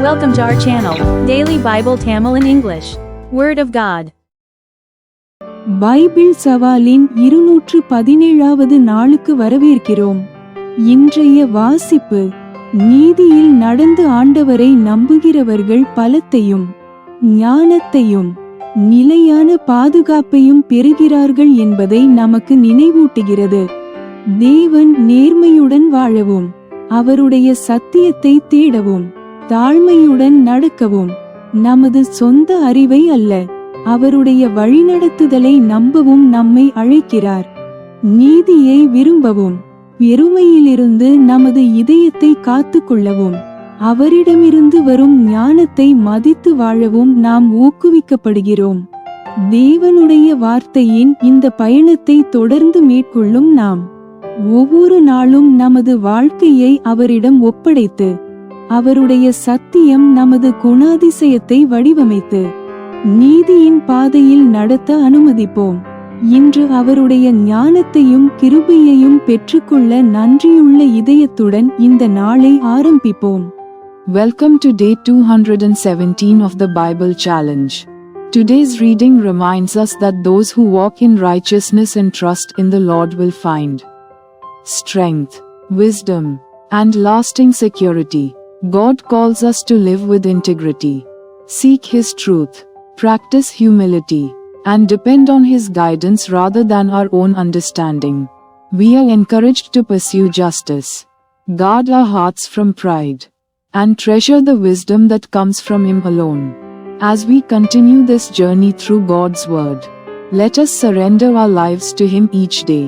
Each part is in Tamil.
Welcome to our channel, Daily Bible Tamil in English. Word of God. Bible சவாலின் 217வது நாளுக்கு வரவேற்கிறோம். இன்றைய வாசிப்பு, நீதியில் நடந்து ஆண்டவரை நம்புகிறவர்கள் பலத்தையும் ஞானத்தையும் நிலையான பாதுகாப்பையும் பெறுகிறார்கள் என்பதை நமக்கு நினைவூட்டுகிறது. தேவன் நேர்மையுடன் வாழவும், அவருடைய சத்தியத்தை தேடவும், தாழ்மையுடன் நடக்கவும், நமது சொந்த அறிவை அல்ல, அவருடைய வழிநடத்துதலை நம்பவும் நம்மை அழைக்கிறார். நீதியை விரும்பவும், பெருமையிலிருந்து நமது இதயத்தை காத்து கொள்ளவும், அவரிடமிருந்து வரும் ஞானத்தை மதித்து வாழவும் நாம் ஊக்குவிக்கப்படுகிறோம். தேவனுடைய வார்த்தையின் இந்த பயணத்தை தொடர்ந்து மேற்கொள்ளும் நாம் ஒவ்வொரு நாளும் நமது வாழ்க்கையை அவரிடம் ஒப்படைத்து, அவருடைய சத்தியம் நமது குணாதிசயத்தை வடிவமைத்து நீதியின் பாதையில் நடத்த அனுமதிப்போம். இன்று அவருடைய ஞானத்தையும் கிருபையையும் பெற்றுக்கொள்ள நன்றியுள்ள இதயத்துடன் இந்த நாளை ஆரம்பிப்போம். Welcome to day 217 of the Bible Challenge. Today's reading reminds us that those who walk in righteousness and trust in the Lord will find strength, wisdom, and lasting security. God calls us to live with integrity, seek His truth, practice humility, and depend on His guidance rather than our own understanding. We are encouraged to pursue justice, guard our hearts from pride, and treasure the wisdom that comes from Him alone. As we continue this journey through God's Word, let us surrender our lives to Him each day,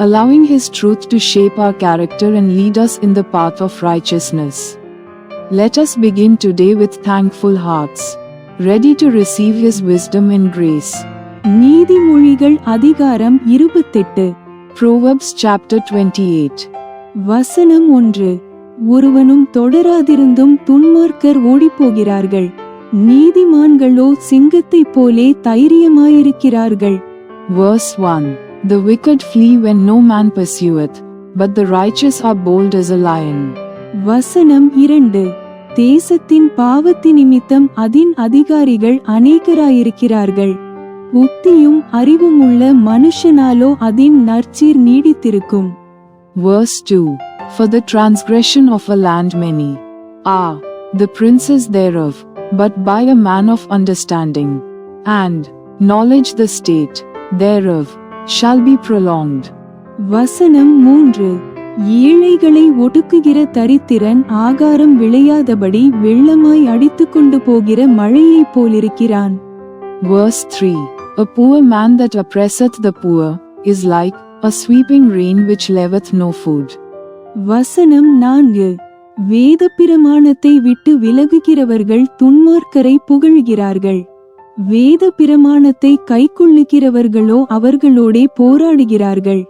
allowing His truth to shape our character and lead us in the path of righteousness. Let us begin today with thankful hearts, ready to receive His wisdom and grace. நீதிமொழிகள் அதிகாரம் 28. Proverbs chapter 28. வசனம் 1. ஒருவனும் தொடராதிருந்தும் துன்மார்க்கர் ஓடிப்போகிறார்கள், நீதிமான்களோ சிங்கத்தைப் போலே தைரியமாயிருக்கிறார்கள். Verse 1. The wicked flee when no man pursueth, but the righteous are bold as a lion. வசனம் 2. தேசத்தின் பாவத்தி நிமித்தம் அதின் அதிகாரிகள் அநேகராயிருக்கிறார்கள், புத்தியும் அறிவும் உள்ள மனுஷனாலோ அதின் நற்சீர் நீடித்திருக்கும். Verse 2. For the transgression of a land many are the princes thereof, but by a man of understanding and knowledge the state thereof shall be prolonged. வசனம் 3. ஏழைகளை ஒடுக்குகிற தரித்திரன் ஆகாரம் விளையாதபடி வெள்ளமாய் அடித்துக்கொண்டு போகிற மழையைப் போலிருக்கிறான். Verse 3. A poor man that oppresseth the poor is like a sweeping rain which leaveth no food. வசனம் 4. வேத பிரமாணத்தை விட்டு விலகுகிறவர்கள் துன்மார்க்கரை புகழ்கிறார்கள், வேத பிரமாணத்தை கைக்கொள்ளுகிறவர்களோ அவர்களோடே போராடுகிறார்கள்.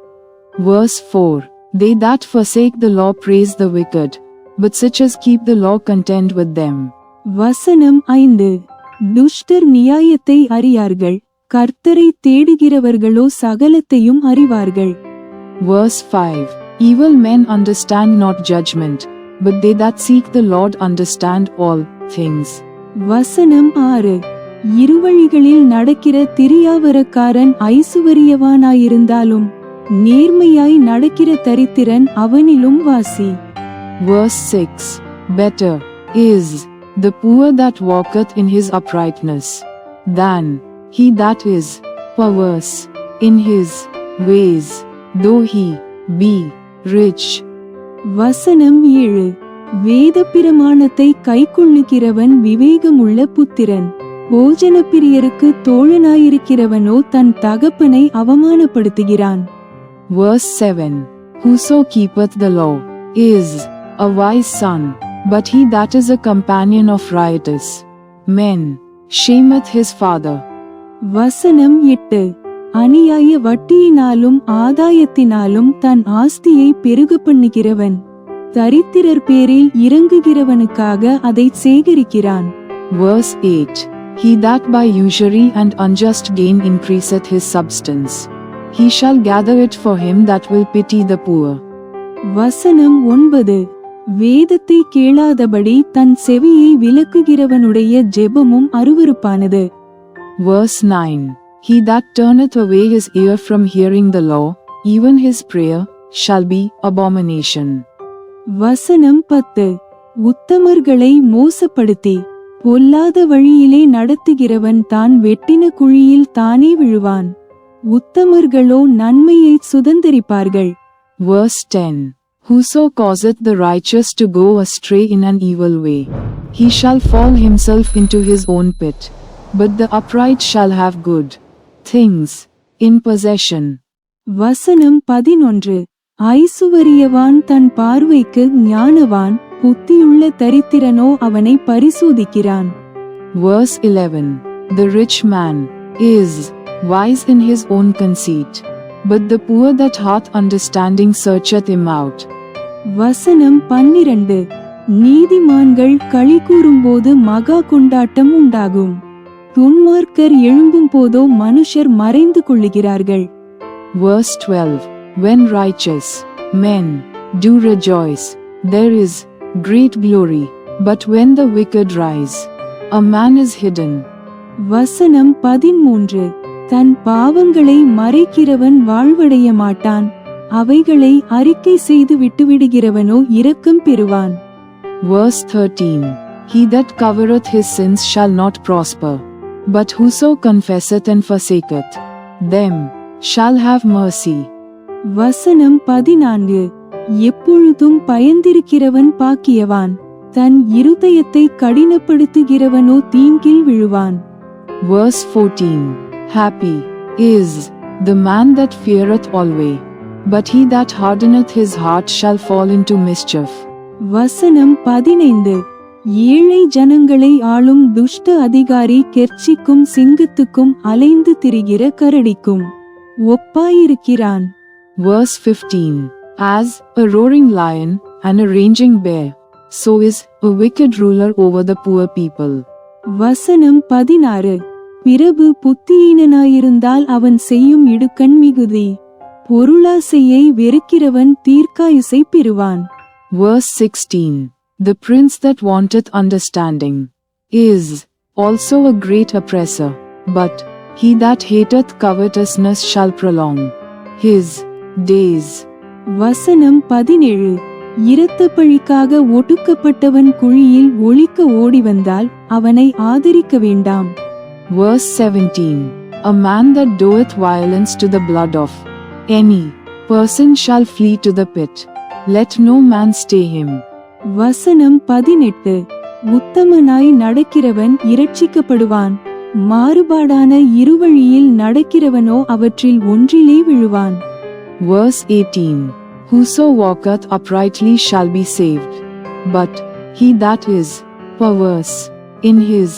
Verse 4. They that forsake the law praise the wicked, but such as keep the law contend with them. வசனம் 5. துஷ்டர் நியாயத்தை அறியார்கள், கர்த்தரை தேடுகிறவர்களோ சகலத்தையும் அறிவார்கள். Verse 5. Evil men understand not judgment, but they that seek the Lord understand all things. வசனம் 6. இருவழிகளில் நடக்கிற திரியாவரக்காரன் ஐசுவரியவானாயிருந்தாலும் நேர்மையாய் நடக்கிற தரித்திரன் அவனிலும் வாசி. Verse 6. Better is the poor that walketh in his uprightness, than he that is perverse in his ways, though he be rich. வசனம் 7. வேத பிரமாணத்தை கைக்கொள்ளுகிறவன் விவேகமுள்ள புத்திரன், போஜன பிரியருக்கு தோழனாயிருக்கிறவனோ தன் தகப்பனை அவமானப்படுத்துகிறான். Verse 7. Whoso keepeth the law is a wise son, but he that is a companion of riotous men shameth his father. வசனம் 8. அநியாய வட்டியினாலும் ஆதாயத்தினாலும் தன் ஆஸ்தியை பெருக பண்ணுகிறவன் தரித்திரர் பேரில் இறங்குகிறவனுக்காக அதை சேகரிக்கிறான். Verse 8. He that by usury and unjust gain increaseth his substance, he shall gather it for him that will pity the poor. வசனம் 9. வேதத்தை கேளாதபடி தன் செவியை விலக்குகிறவனுடைய ஜெபமும் அருவருப்பானது. Verse 9. He that turneth away his ear from hearing the law, even his prayer shall be abomination. வசனம் 10. உத்தமர்களை மோசப்படுத்தி பொல்லாத வழியிலே நடத்துகிறவன் தான் வெட்டின குழியில் தானே விழுவான். உத்தமர்களோ நன்மையை சுதந்தரிப்பார்கள். Verse 10. Whoso causeth the righteous to go astray in an evil way, he shall fall himself into his own pit. But the upright shall have good things in possession. வசனம் 11. ஐசுவரியவான் தன் பார்வைக்கு ஞானவான், புத்தியுள்ள தரித்திரனோ அவனை பரிசோதிக்கிறான். Verse 11. The rich man is wise in his own conceit, but the poor that hath understanding searcheth him out. வசனம் 12. நீதிமான்கள் களி கூறும்போது மகா கொண்டாட்டம் உண்டாகும். துன்மார்க்கர் எழும்பும் போதோ மனுஷர் மறைந்து கொள்ளுகிறார்கள். Verse 12. When righteous men do rejoice, there is great glory, but when the wicked rise, a man is hidden. வசனம் 13. தன் பாவங்களை மறைக்கிறவன் வாழ்வடைய மாட்டான், அவைகளை அறிக்கை செய்து விட்டுவிடுகிறவனோ இரக்கம் பெறுவான். Verse 13. He that covereth his sins shall not prosper, but whoso confesseth and forsaketh them shall have mercy. வசனம் 14. எப்பொழுதும் பயந்திருக்கிறவன் பாக்கியவான், தன் இருதயத்தை கடினப்படுத்துகிறவனோ தீங்கில் விழுவான். Verse 14. Happy is the man that feareth always, but he that hardeneth his heart shall fall into mischief. வசனம் 15. ஏழை ஜனங்களை ஆளும் துஷ்ட அதிகாரி கெர்ச்சிக்கும் சிங்கத்துக்கும் அலைந்து திரிகிற கரடிக்கும் ஒப்பாயிருக்கிறான். Verse 15. As a roaring lion and a raging bear, so is a wicked ruler over the poor people. வசனம் 16. பிரபு புத்தியீனனாயிருந்தால் அவன் செய்யும் இடுக்கண் மிகுதி, பொருளாசையை வெறுக்கிறவன் தீர்க்காயுசை பெறுவான். Verse 16. The prince that wanteth understanding is also a great oppressor, but he that hateth covetousness shall prolong his days. வசனம் 17. இரத்த பழிக்காக ஒடுக்கப்பட்டவன் குழியில் ஒளிக்க ஓடி வந்தால் அவனை ஆதரிக்க வேண்டாம். Verse 17. A man that doeth violence to the blood of any person shall flee to the pit. Let no man stay him. வசனம் 18. உத்தமனாய் நடக்கிறவன் இரட்சிக்கப்படுவான், மாறுபாடான இருவழியில் நடக்கிறவனோ அவற்றில் ஒன்றிலே விழுவான். Verse 18. Whoso walketh uprightly shall be saved, but he that is perverse in his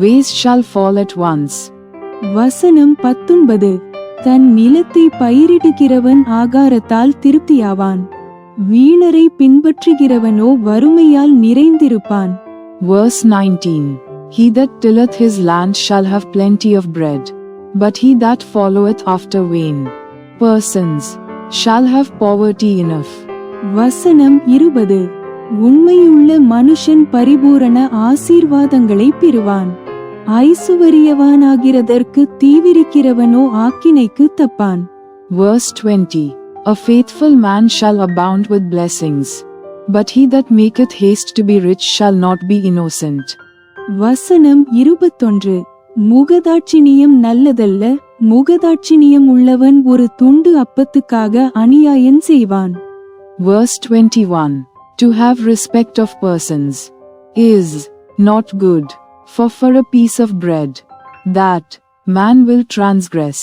ways shall fall at once. வசனம் 19. தன் நிலத்தை பயிரிடுகிறவன் ஆகாரத்தால் திருப்தியாவான், வீணரை பின்பற்றுகிறவனோ வறுமையால் நிறைந்திருப்பான். Verse 19. He that tilleth his land shall have plenty of bread, but he that followeth after vain persons shall have poverty enough. வசனம் 20. உண்மையுள்ள மனுஷன் பரிபூரண ஆசீர்வாதங்களை பெறுவான், ஐசுவரியவானாகிறதற்கு தீவிரிக்கிறவனோ ஆக்கினைக்கு தப்பான். Verse 20. A faithful man shall abound with blessings, but he that maketh haste to be rich shall not be innocent. வசனம் 21. முகதாட்சிணியம் நல்லதல்ல, முகதாட்சிணியம் உள்ளவன் ஒரு துண்டு அப்பத்துக்காக அநியாயம் செய்வான். Verse 21. To have respect of persons is not good, for a piece of bread that man will transgress.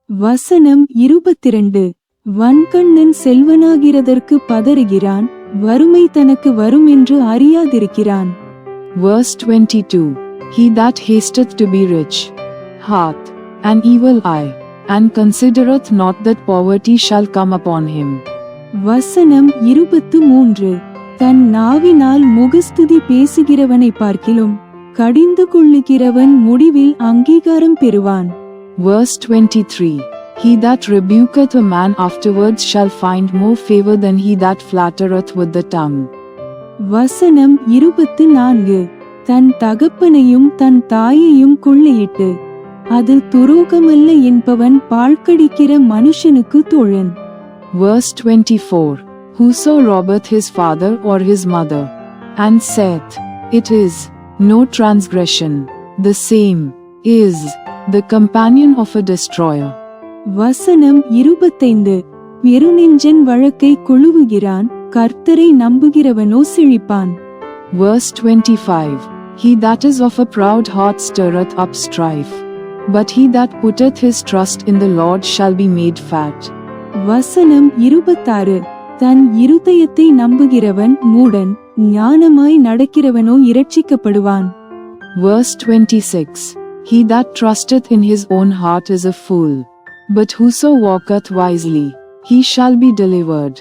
வசனம் 22. வன்கண்ணன் செல்வனாகிறதற்கு பதறுகிறான், வறுமை தனக்கு வரும் என்று அறியாதிருக்கிறான். Verse 22. He that hasteth to be rich hath an evil eye, and considereth not that poverty shall come upon him. வசனம் 23. தன் நாவினால் முகஸ்துதி பேசுகிறவனை பார்க்கிலும் கடிந்து கொள்ளுகிறவன் முடிவில் அங்கீகாரம் பெறுவான். Verse 23. He that rebuketh a man afterwards shall find more favor than he that flattereth with the tongue. வசனம் 24. தன் தகப்பனையும் தன் தாயையும் கொள்ளையிட்டு அது துரோகமல்ல என்பவன் பாழ்கடிக்கிற மனுஷனுக்கு தோழன். Verse 24. Whoso robbeth his father or his mother, and saith, It is no transgression, the same is the companion of a destroyer. வசனம் 25. பெருநெஞ்சன் வழக்கை கொழுவுகிறான், கர்த்தரை நம்புகிறவனோ செழிப்பான். Verse 25. He that is of a proud heart stirreth up strife, but he that putteth his trust in the Lord shall be made fat. வசனம் 26. தன் இருதயத்தை நம்புகிறவன் மூடன், ஞானமாய் நடக்கிறவனோ இரட்சிக்கப்படுவான். Verse 26. He that trusteth in his own heart is a fool, but whoso walketh wisely, he shall be delivered.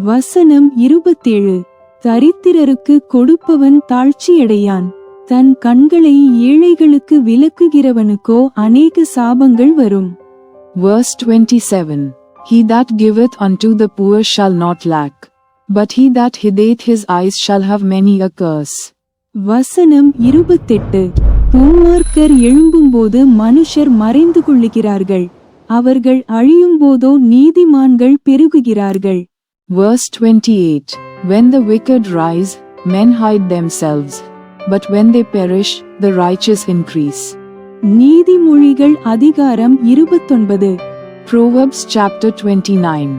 வசனம் 27. தரித்திரருக்கு கொடுப்பவன் தாழ்ச்சியடையான், தன் கண்களை ஏழைகளுக்கு விலக்குகிறவனுக்கோ அநேக சாபங்கள் வரும். Verse 27. He that giveth unto the poor shall not lack, but he that hideth his eyes shall have many a curse. வசனம் 28. துன்மார்க்கர் எழும்பும்போது மனுஷர் மறைந்து கொள்ளுகிறார்கள், அவர்கள் அழியும்போதோ நீதிமான்கள் பெருகுகிறார்கள். Verse 28. When the wicked rise, men hide themselves, but when they perish, the righteous increase. நீதிமொழிகள் அதிகாரம் 29. Proverbs chapter 29.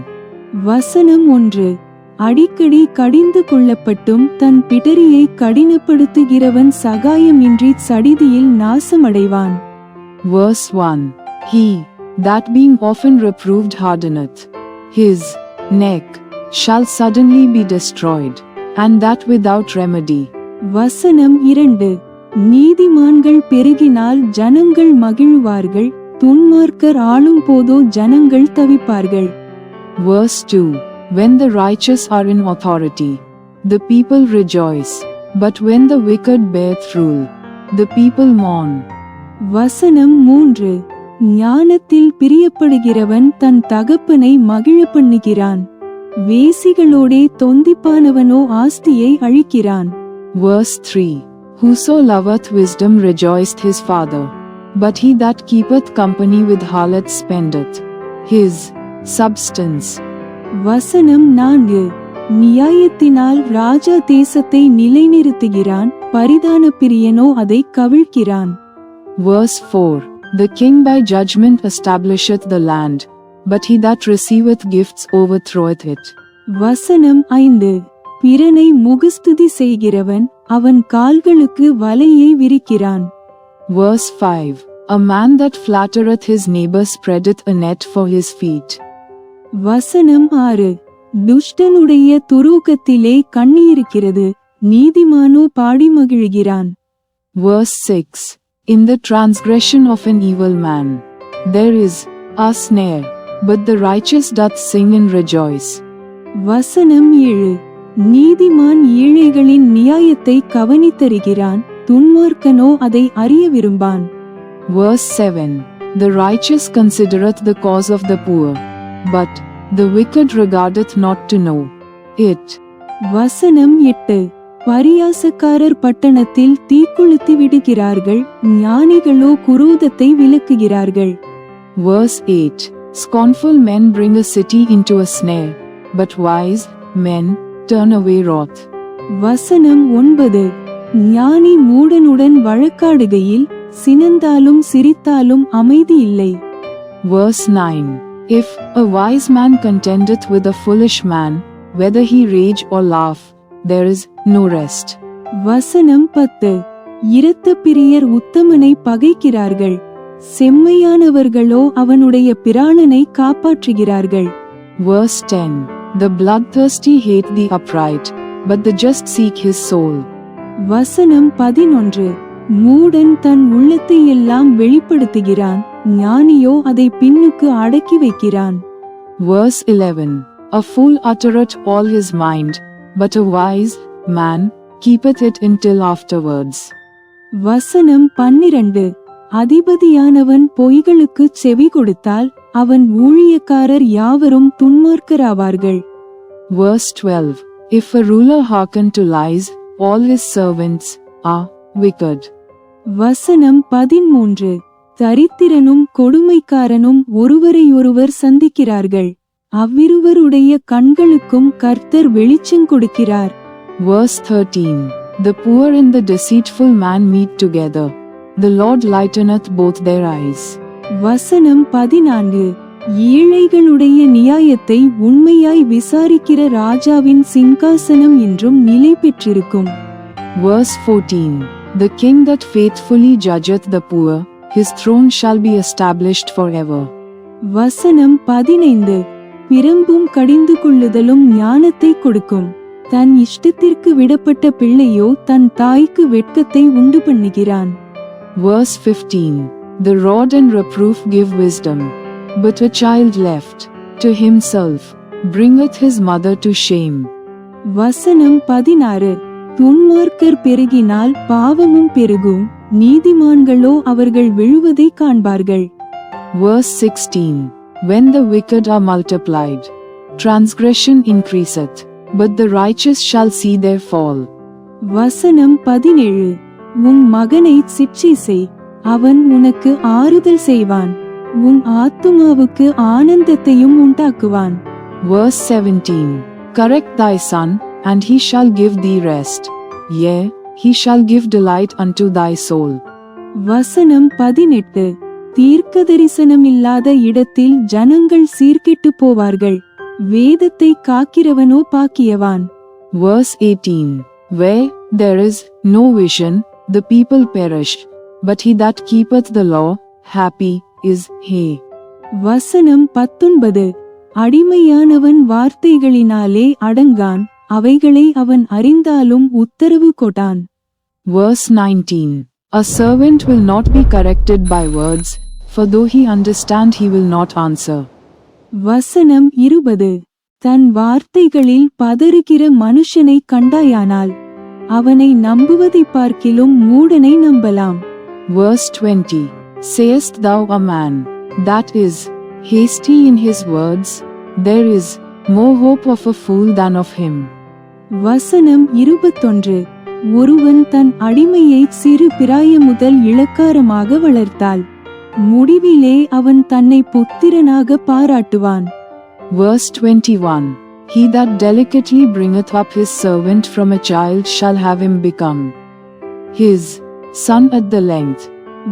வசனம் 1. அடிக்கடி கடிந்து கொள்ளப்பட்டும் தன் பிடரியை கடினப்படுத்துகிறவன் சகாயமின்றி சடிதியில் நாசமடைவான். Verse 1. He that being often reproved hardeneth his neck shall suddenly be destroyed, and that without remedy. வசனம் 2. நீதிமான்கள் பெருகினால் ஜனங்கள் மகிழ்வார்கள், துன்மார்க்கர் ஆளும் போதோ ஜனங்கள் தவிப்பார்கள். Verse 2. When the righteous are in authority, the people rejoice, but when the wicked beareth rule, the people mourn. வசனம் 3. ஞானத்தில் பிரியப்படுகிறவன் தன் தகப்பனை மகிழ பண்ணுகிறான், வேசிகளோடே தொந்திப்பானவனோ ஆஸ்தியை அழிக்கிறான். Verse 3. Whoso loveth wisdom rejoiceth his father, but he that keepeth company with harlots spendeth his substance. வசனம் 4. நியாயத்தினால் ராஜா தேசத்தை நிலைநிறுத்துகிறான், பரிதான பிரியனோ அதை கவிழ்க்கிறான். Verse 4. The king by judgment establisheth the land, but he that receiveth gifts overthroweth it. வசனம் 5. பிறனை முகஸ்துதி செய்கிறவன் அவன் கால்களுக்கு வலையை விரிக்கிறான். Verse 5. A man that flattereth his neighbor spreadeth a net for his feet. வசனம் 6. துஷ்டனுடைய துரோகத்திலே கண்ணியிருக்கிறது, நீதிமானோ பாடி மகிழ்கிறான். Verse 6. In the transgression of an evil man there is a snare, but the righteous doth sing and rejoice. வசனம் 7. நீதிமான் ஏழைகளின் நியாயத்தை கவனித்தருகிறான், துன்மார்க்கனோ அதை அறிய விரும்பான். Verse 7. The righteous considereth the cause of the poor, but the wicked regardeth not to know it. வசனம் 8. பரியாசக்காரர் பட்டணத்தில் தீக்குளுத்தி விடுகிறார்கள், ஞானிகளோ குரோதத்தை விலக்குகிறார்கள். Verse 8. Scornful men bring a city into a snare, but wise men turn away wrath. வசனம் 9. ஞானி மூடனுடன் வழக்காடுகையில் சினந்தாலும் சிரித்தாலும் அமைதி இல்லை. Verse 9. If a wise man contendeth with a foolish man, whether he rage or laugh, there is no rest. வசனம் 10. இரத்த பிரியர் உத்தமனை பகைக்கிறார்கள், செம்மையானவர்களோ அவனுடைய பிராணனை காப்பாற்றுகிறார்கள். Verse 10. The bloodthirsty hate the upright, but the just seek his soul. வசனம் 11. மூடன் தன் உள்ளத்தை எல்லாம் வெளிப்படுத்துகிறான், ஞானியோ அதை பின்னுக்கு அடக்கி வைக்கிறான். Verse 11. A fool uttereth all his mind, but a wise man keepeth it until afterwards. வசனம் 12. அதிபதியானவன் பொய்களுக்கு செவி கொடுத்தால் அவன் ஊழியக்காரர் யாவரும் துன்மார்க்கராவார்கள். Verse 12. If a ruler hearken to lies, all his servants are wicked. வசனம் 13. தரித்திரனும் கொடுமைக்காரனும் ஒருவரையொருவர் சந்திக்கிறார்கள். அவ்விருவருடைய கண்களுக்கும் கர்த்தர் வெளிச்சம் கொடுக்கிறார். Verse 13. The poor and the deceitful man meet together. The Lord lighteneth both their eyes. வசனம் 14. ஏழைகளுடைய நியாயத்தை உண்மையாய் விசாரிக்கிற ராஜாவின் சிங்காசனம் என்றும் நிலை பெற்றிருக்கும். Verse 14. The king that faithfully judgeth the poor, his throne shall be established forever. வசனம் 15. பிரம்பும் கடிந்து கொள்ளுதலும் ஞானத்தை கொடுக்கும். தன் இஷ்டத்திற்கு விடப்பட்ட பிள்ளையோ தன் தாய்க்கு வெட்கத்தை உண்டு பண்ணுகிறான். Verse 15. The rod and reproof give wisdom, but a child left to himself bringeth his mother to shame. வசனம் 16. துன்மார்க்கர் பெருகினால் பாவமும் பெருகும், நீதிமான்களோ அவர்கள் விழுவதை காண்பார்கள். Verse 16. When the wicked are multiplied, transgression increaseth, but the righteous shall see their fall. வசனம் 17. உன் மகனை சிட்சை செய், அவன் உனக்கு ஆறுதல் செய்வான், உன் ஆத்துமாவுக்கு ஆனந்தத்தையும் உண்டாக்குவான். Verse 17. Correct thy son, and he shall give thee rest. Yea, he shall give delight unto thy soul. வசனம் 18. தீர்க்க தரிசனமில்லாத இடத்தில் ஜனங்கள் சீர்கெட்டு போவார்கள், வேதத்தை காக்கிறவனோ பாக்கியவான். Verse 18. Where there is no vision, the people perish, but he that keepeth the law, happy is he. வசனம் 19. அடிமையானவன் வார்த்தைகளினாலே அடங்கான், அவைகளை அவன் அறிந்தாலும் உத்தரவு கொடான். Verse 19. A servant will not be corrected by words, for though he understand he will not answer. வசனம் 20. தன் வார்த்தைகளில் பதறுகிற மனுஷனை கண்டாயானால் அவனை நம்புவதை பார்க்கிலும் மூடனை நம்பலாம். Verse 20. Sayest thou a man that is hasty in his words, there is more hope of a fool than of him. வசனம் 21. ஒருவன் தன் அடிமையை சிறு பிராயம் முதல் இளக்காரமாக வளர்த்தால் முடிவிலே அவன் தன்னை புத்திரனாக பாராட்டுவான். Verse 21. He that delicately bringeth up his servant from a child shall have him become his son at the length.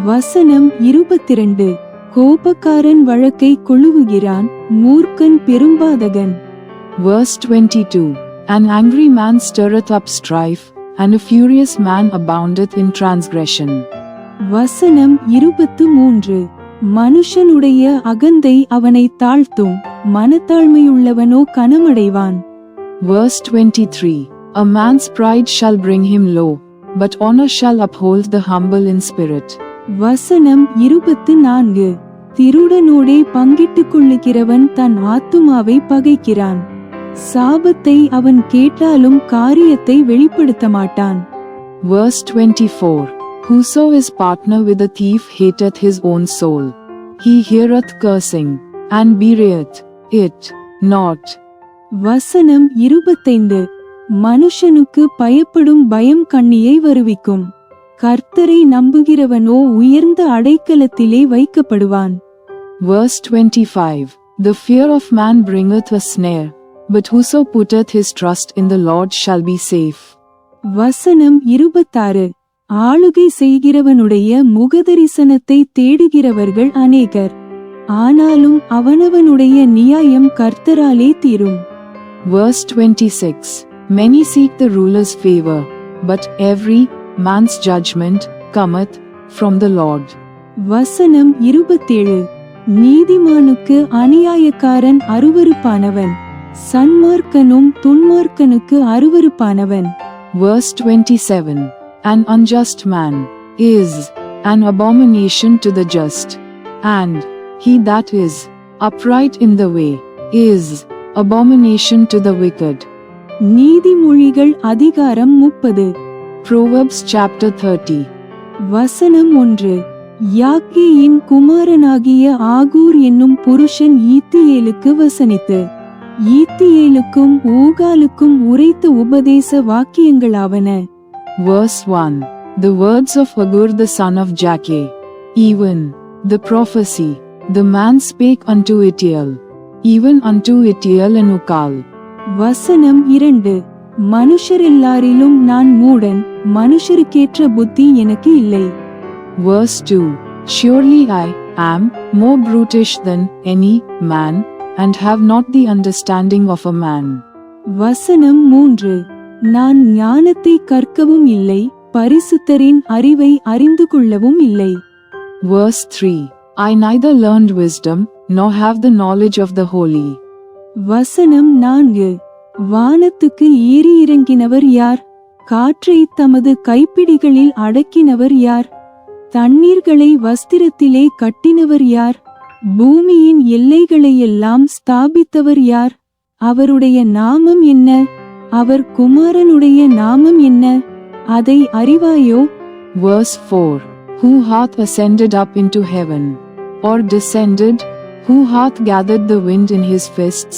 வசனம் 22. கோபக்காரன் வழக்கை கொழுவுகிறான், மூர்க்கன் பெரும்பாதகன். Verse 22. An angry man stirreth up strife, and a furious man aboundeth in transgression. வசனம் 23. மனுஷனுடைய அகந்தை அவனை தாழ்த்தும், மனத்தாழ்மையுள்ளவனோ கனமடைவான். Verse 23. A man's pride shall bring him low, but honor shall uphold the humble in spirit. வசனம் 24. திருடனோடே பங்கிட்டுக் கொள்ளுகிறவன் தன் ஆத்துமாவை பகைக்கிறான், சாபத்தை அவன் கேட்டாலும் காரியத்தை வெளிப்படுத்த மாட்டான். Verse 24. Whoso is partner with a thief hateth his own soul. He heareth cursing, and beareth it not. வசனம் 25. மனுஷனுக்கு பயப்படும் பயம் கண்ணியை வருவிக்கும், கர்த்தரை நம்புகிறவனோ உயர்ந்த அடைக்கலத்திலே வைக்கப்படுவான். Verse 25. The fear of man bringeth a snare, but whoso putteth his trust in the Lord shall be safe. வசனம் 26. ஆளுகை செய்கிறவனுடைய முகதரிசனத்தை தேடுகிறவர்கள் அநேகர், ஆனாலும் அவனவனுடைய நியாயம் கர்த்தராலே தீரும். Verse 26. Many seek the ruler's favor, but every man's judgment cometh from the Lord. வசனம் 27. நீதிமானுக்கு அநியாயக்காரன் அருவருப்பானவன், சன்மார்க்கனும் துன்மார்க்கனுக்கு அருவருப்பானவன். Verse 27. An unjust man is an abomination to the just, and he that is upright in the way is abomination to the wicked. நீதிமொழிகள் அதிகாரம் 30. Proverbs chapter 30. வசனம் 1. யாக்கேயின் குமாரனாகிய ஆகூர் என்னும் புருஷன் ஈத்தியேலுக்கு வசனித்து ஈத்தியேலுக்கும் ஊகாலுக்கும் உரைத்த உபதேச வாக்கியங்களாவன. Verse 1. The words of Agur the son of Jakeh. Even the prophecy, the man spake unto Itiel, even unto Itiel and Ukal. வசனம் 2. மனுஷரெல்லாரிலும் நான் மூடன், மனுஷருக்கேற்ற புத்தி எனக்கு இல்லை. Verse 2. Surely I am more brutish than any man, and have not the understanding of a man. வசனம் 3. நான் ஞானத்தை கற்கவும் இல்லை, பரிசுத்தரின் அறிவை அறிந்து கொள்ளவும் இல்லை. Verse 3. I neither learned wisdom, nor have the knowledge of the holy. வசனம் 4. வானத்துக்கு ஏறி இறங்கினவர் யார்? காற்றை தமது கைப்பிடிகளில் அடக்கினவர் யார்? தண்ணீர்களை வஸ்திரத்திலே கட்டினவர் யார்? பூமியின் எல்லைகளையெல்லாம் ஸ்தாபித்தவர் யார்? அவருடைய நாமம் என்ன? அவர் குமாரனுடைய நாமம் என்ன? அதை அறிவாயோ? Verse 4. Who hath ascended up into heaven? Or descended? Who hath gathered the wind in his fists?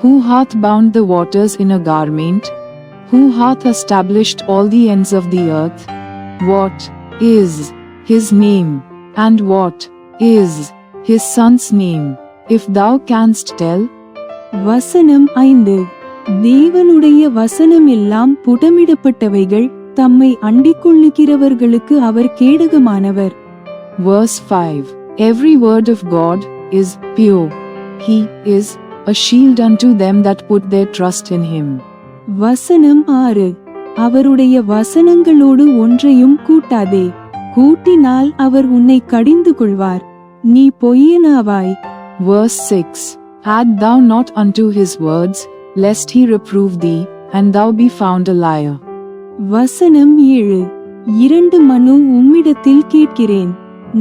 Who hath bound the waters in a garment? Who hath established all the ends of the earth? What is his name? And what is his son's name? If thou canst tell. வசனம் 5. தேவனுடைய வசனம் எல்லாம் புடமிடப்பட்டவைகள், தம்மை அண்டிக்கொள்ளுகிறவர்களுக்கு அவர் கேடகமானவர். Verse 5. Every word of God is pure. He is a shield unto them that put their trust in him. வசனம் 6. அவருடைய வசனங்களோடு ஒன்றையும் கூட்டாதே, கூட்டினால் அவர் உன்னை கடிந்து கொள்வார், நீ பொய்யனாவாய். Verse 6. Add thou not unto his words, lest he reprove thee, and thou be found a liar. வசனம் 7. 2 மனு உம்மிடத்தில் கேட்கிறேன்,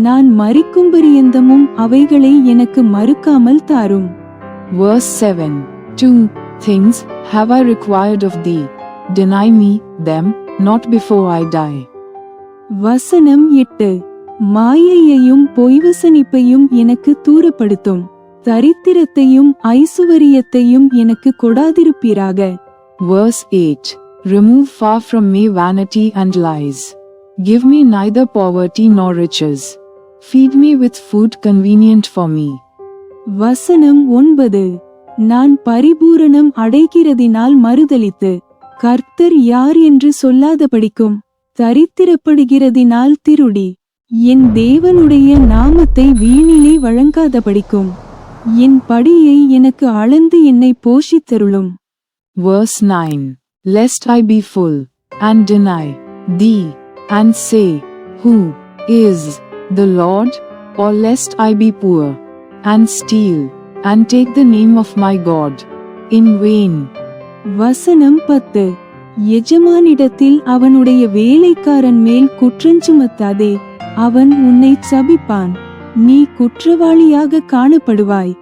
நான் மரிக்கும் பரியந்தமும் அவைகளை எனக்கு மறுக்காமல் தாரும். Verse 7. 2 things have I required of thee, deny me them not before I die. வசனம் 8. மாயையையும் பொய்வசனிப்பையும் எனக்கு தூரப்படுத்தும், தரித்திரத்தையும் ஐசுவரியத்தையும் எனக்கு கொடாதிருப்பீராக. Verse 8. Remove far from me vanity and lies. Give me neither poverty nor riches. Feed me with food convenient for me. வசனம் 9. நான் பரிபூரணம் அடைகிறதினால் மறுதலித்து, கர்த்தர் யார் என்று சொல்லாதபடிக்கும், தரித்திரப்படுகிறதினால் திருடி, என் தேவனுடைய நாமத்தை வீணிலே வழங்காதபடிக்கும், என் படியை எனக்கு அளந்து என்னை போஷித்தருளும். Verse 9. Lest I be full, and deny thee, and say, Who is the Lord? Or lest I be poor, and steal, and take the name of my God in vain. வசனம் 10. எஜமானிடத்தில் அவனுடைய வேலைக்காரன் மேல் குற்றஞ்சுமத்தாதே, அவன் உன்னை சபிப்பான், நீ குற்றவாளியாக காணப்படுவாய்.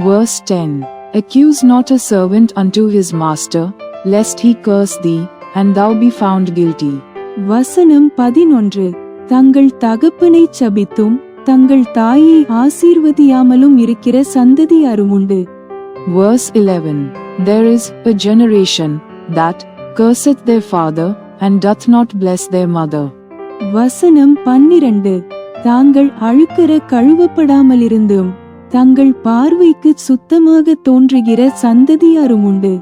Verse 10. Accuse not a servant unto his master, lest he curse thee, and thou be found guilty. வசனம் 11. தங்கள் தகப்பனை சபித்தும் தங்கள் தாயை ஆசீர்வதியாமலும் இருக்கிற சந்ததியாரும் உண்டு. Verse 11. There is a generation that curseth their father, and doth not bless their mother. வசனம் 12. தாங்கள் அழுக்கற கழுவப்படாமலிருந்தும் தங்கள் பார்வைக்கு சுத்தமாக தோன்றுகிற சந்ததியாரும் உண்டு.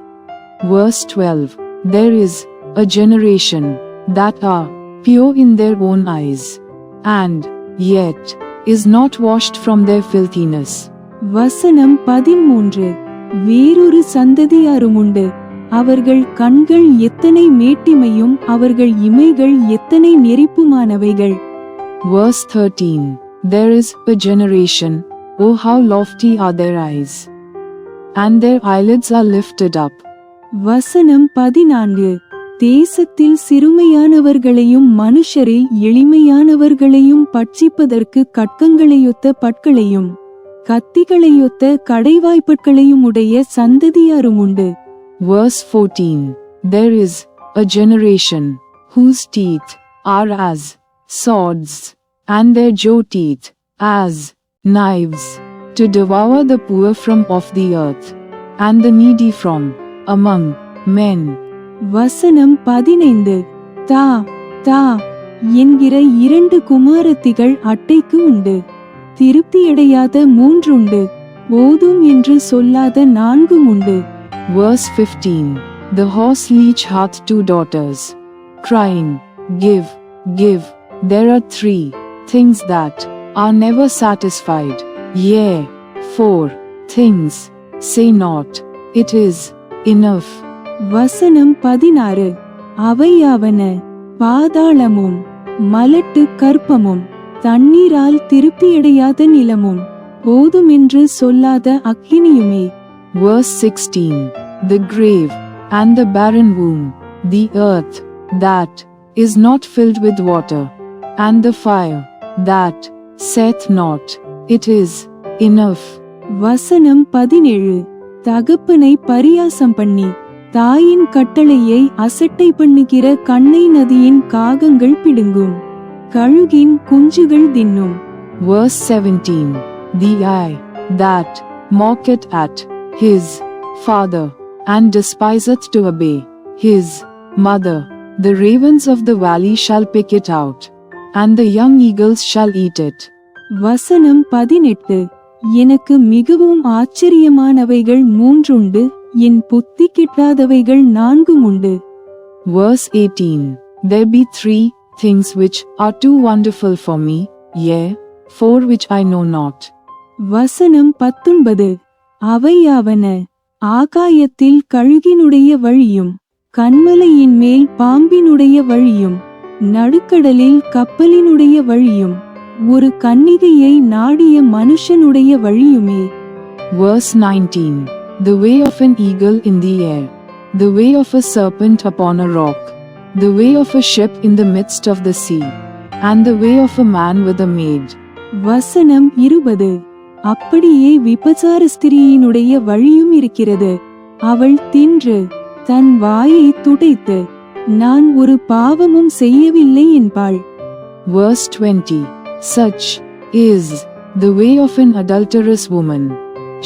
Verse 12. There is a generation that are pure in their own eyes, and yet is not washed from their filthiness. வசனம் 13. வேறொரு சந்ததியாரும் உண்டு, அவர்கள் கண்கள் எத்தனை மேட்டிமையும் அவர்கள் இமைகள் எத்தனை நெரிப்புமானவைகள். Verse 13. There is a generation, oh how lofty are their eyes, and their eyelids are lifted up. வசனம் 14. தேசத்தில் சிறுமையானவர்களையும் மனுஷரில் எளிமையானவர்களையும் பட்சிப்பதற்கு கட்கங்களையொத்த பற்களையும் கத்திகளையொத்த கடைவாய்ப்பற்களையும் உடைய சந்ததியாரும் உண்டு. Verse 14. There is a generation whose teeth are as swords, and their jaw teeth as knives, to devour the poor from off the earth, and the needy from among men. வசனம் 15. தா தா என்கிற 2 குமாரத்திகள் அட்டைக்கு உண்டு. திருப்தியடையாத 3 உண்டு. போதும் என்று சொல்லாத 4 உண்டு. Verse 15. The horse leech hath 2 daughters, crying, Give, give. There are 3 things that are never satisfied. Yea, 4 things. Say not, It is enough. வசனம் 16. அவையாவன பாதாளமும் மலட்டு கற்பமும் தண்ணீரால் திருப்தியடையாத நிலமும் போதுமென்று சொல்லாத அக்கினியுமே. Verse 16. The grave and the barren womb, the earth that is not filled with water, and the fire that saith not, It is enough. வசனம் 17. தகப்பனை பரியாசம் பண்ணி தாயின் கட்டளையை அசட்டை பண்ணுகிற கண்ணை நதியின் காகங்கள் பிடுங்கும், கழுகின் குஞ்சுகள் தின்னும். Verse 17. The eye that mocketh at his father, and despiseth to obey his mother, the ravens of the valley shall pick it out, and the young eagles shall eat it. வசனம் 18. எனக்கு மிகவும் ஆச்சரியமானவைகள் 3 உண்டு, என் புத்தி கிட்டாதவைகள் 4 உண்டு. Verse 18. There be 3 things which are too wonderful for me, yea, 4 which I know not. வசனம் 19. அவையாவன ஆகாயத்தில் கழுகினுடைய வழியும் கன்மலையின் மேல் பாம்பினுடைய வழியும் நடுக்கடலில் கப்பலினுடைய வழியும் ஒரு கன்னிகையை நாடிய மனுஷனுடைய வழியுமே. Verse 19. The way of an eagle in the air, the way of a serpent upon a rock, the way of a ship in the midst of the sea, and the way of a man with a maid. வசனம் 20. அப்படியே விபசார ஸ்திரீயினுடைய வழியும் இருக்கிறது. அவள் தின்று தன் வாயை துடைத்து நான் ஒரு பாவமும் செய்யவில்லை என்பாள். Verse 20. Such is the way of an adulterous woman.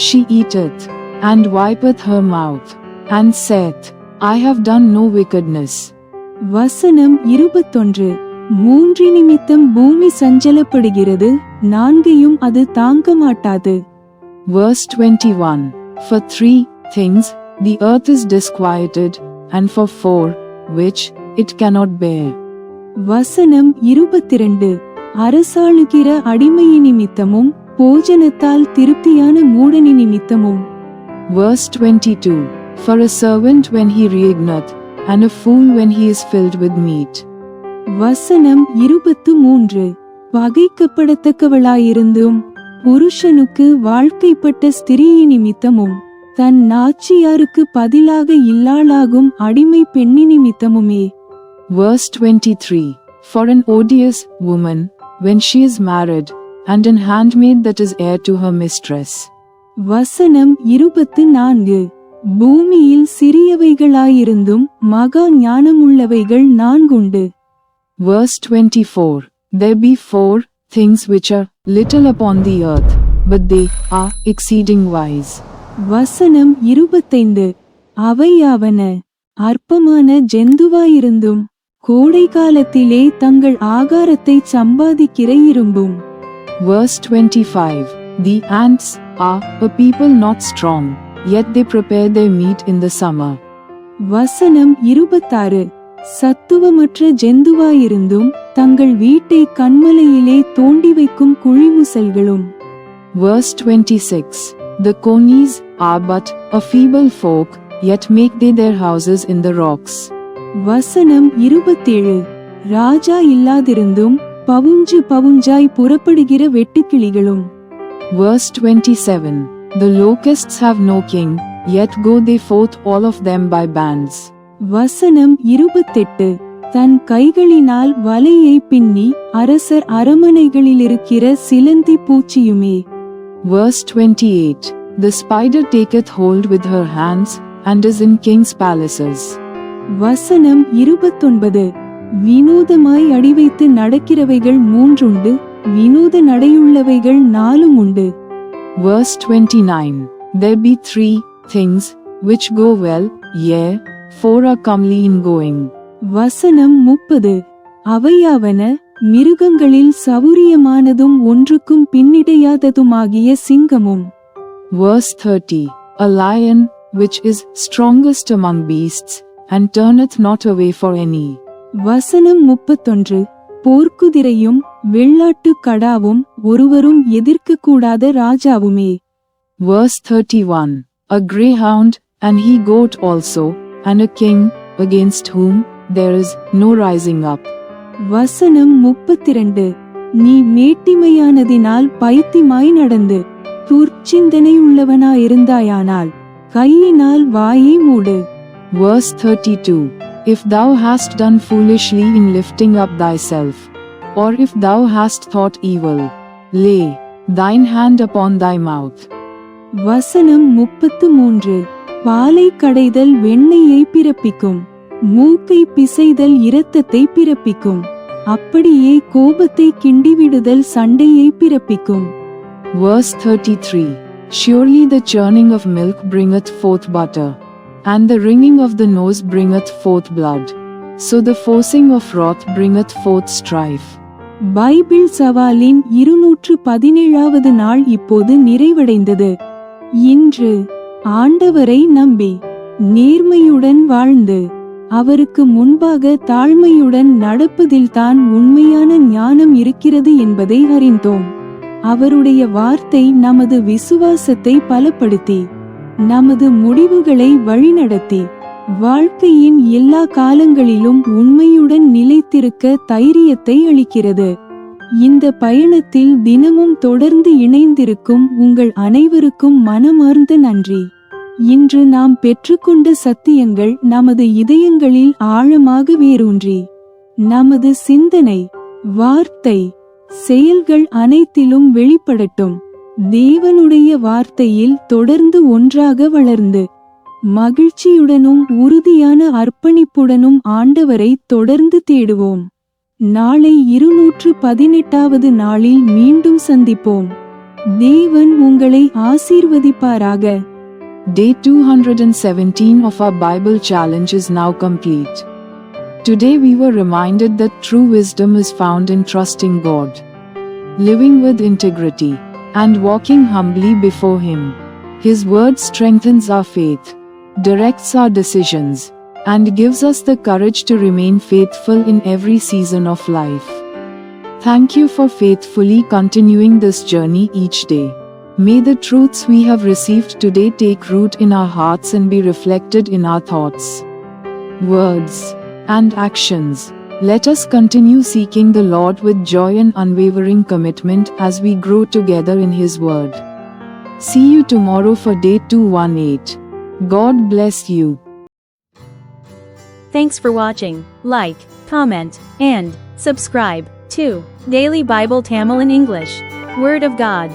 She eateth and wipeth her mouth, and saith, I have done no wickedness. வசனம் 21. 3 நிமித்தம் பூமி சஞ்சலப்படுகிறது, 4ஐயும் அது தாங்க மாட்டாது. Verse 21. For 3 things the earth is disquieted, and for 4 which it cannot bear. வசனம் 22. அரசாளுகிற அடிமையை நிமித்தமும் போஜனத்தால் திருப்தியான மூடனி நிமித்தமும். Verse 22. For a servant when he reigneth, and a fool when he is filled with meat. வசனம் 23. பகைக்கப்படத்தக்கவளாயிருந்தும் புருஷனுக்கு வாழ்க்கைப்பட்ட ஸ்திரீயின் நிமித்தமும் தன் நாச்சியாருக்கு பதிலாக இல்லாளாகும் அடிமை பெண்ணி நிமித்தமுமே. Verse 23. For an odious woman when she is married, and an handmaid that is heir to her mistress. வசனம் 24. பூமியில் சிறியவைகளாயிருந்தும் மகா ஞானமுள்ளவைகள் 4 உண்டு. Verse 24. There be 4 things which are little upon the earth, but they are exceeding wise. வசனம் 25. அவையாவன அற்பமான ஜந்துவாயிருந்தும் கோடை காலத்திலே தங்கள் ஆகாரத்தை சம்பாதிக்கிற இரும்பும். Verse 25. The ants are a people not strong, yet they prepare their meat in the summer. வசனம் 26. சத்துவமற்ற ஜந்துவாயிருந்தும் தங்கள் வீட்டை கண்மலையிலே தோண்டி வைக்கும் குழிமுசல்களும். Verse 26. The conies are but a feeble folk, yet make they their houses in the rocks. வசனம் 27. ராஜா இல்லாதிருந்தும் பவுஞ்சு பவுஞ்சாய் புறப்படுகிற வெட்டுக்கிளிகளும். Verse 27. The locusts have no king, yet go they forth all of them by bands. வசனம் 28. தன் கைகளினால் வலையை பின்னி அரசர் அரமனைகளிலிருக்கிற சிலந்தி பூச்சியுமே. Verse 28. The spider taketh hold with her hands, and is in king's palaces. வசனம் 29. வினோதமாய் அடிவைத்து நடக்கிறவைகள் 3 உண்டு, வினோத நடையுள்ளவைகள் 4 உண்டு. Verse 29. There be 3 things which go well, yea, four are comely in going. வசனம் 30. அவையாவன மிருகங்களில் சௌரியமானதும் ஒன்றுக்கும் பின்னிடையாததுமாகிய சிங்கமும். Verse 30. A lion, which is strongest among beasts, and turneth not away for any. வசனம் 31. போர்க்குதிரையும் வெள்ளாட்டு கடாவும் ஒருவரும் எதிர்க்க கூடாத ராஜாவுமே. Verse 31. A greyhound, and he goat also, and a king, against whom there is no rising up. வசனம் 32. நீ மேட்டிமையானதினால் பைத்தியமாய் நடந்து துர்ச்சிந்தனையுள்ளவனாயிருந்தாயானால் கையினால் வாயை மூடு. Verse 32. If thou hast done foolishly in lifting up thyself, or if thou hast thought evil, lay thine hand upon thy mouth. வசனம் 33. பாலை கடைதல் வெண்ணெயை பிறப்பிக்கும், மூக்கை பிசைதல் இரத்தத்தை பிறப்பிக்கும், அப்படியே கோபத்தை கிண்டிவிடுதல் சண்டையை பிறப்பிக்கும். Verse 33. Surely the churning of milk bringeth forth butter, and the wringing of the nose bringeth forth blood. So the forcing of wrath bringeth forth strife. Bible சவாலின் 217வது நாள் இப்போது நிறைவடைந்தது. இன்று ஆண்டவரை நம்பி நேர்மையுடன் வாழ்ந்து அவருக்கு முன்பாக தாழ்மையுடன் நடப்பதில்தான் உண்மையான ஞானம் இருக்கிறது என்பதை அறிந்தோம். அவருடைய வார்த்தை நமது விசுவாசத்தை பலப்படுத்தி நமது முடிவுகளை வழிநடத்தி வாழ்க்கையின் எல்லா காலங்களிலும் உண்மையுடன் நிலைத்திருக்க தைரியத்தை அளிக்கிறது. இந்த பயணத்தில் தினமும் தொடர்ந்து இணைந்திருக்கும் உங்கள் அனைவருக்கும் மனமார்ந்த நன்றி. இன்று நாம் பெற்றுக்கொண்ட சத்தியங்கள் நமது இதயங்களில் ஆழமாக வேரூன்றி நமது சிந்தனை, வார்த்தை, செயல்கள் அனைத்திலும் வெளிப்படட்டும். தேவனுடைய வார்த்தையில் தொடர்ந்து ஒன்றாக வளர்ந்து மகிழ்ச்சியுடனும் உறுதியான அர்ப்பணிப்புடனும் ஆண்டவரை தொடர்ந்து தேடுவோம். நாளை 218வது நாளில் மீண்டும் சந்திப்போம். தேவன் உங்களை ஆசீர்வதிப்பாராக. Day 217 of our Bible challenge is now complete. Today we were reminded that true wisdom is found in trusting God, living with integrity, and walking humbly before Him. His word strengthens our faith, directs our decisions, and gives us the courage to remain faithful in every season of life. Thank you for faithfully continuing this journey each day. May the truths we have received today take root in our hearts and be reflected in our thoughts, words, and actions. Let us continue seeking the Lord with joy and unwavering commitment as we grow together in His Word. See you tomorrow for Day 218. God bless you. Thanks for watching. Like, comment, and subscribe to Daily Bible Tamil in English. Word of God.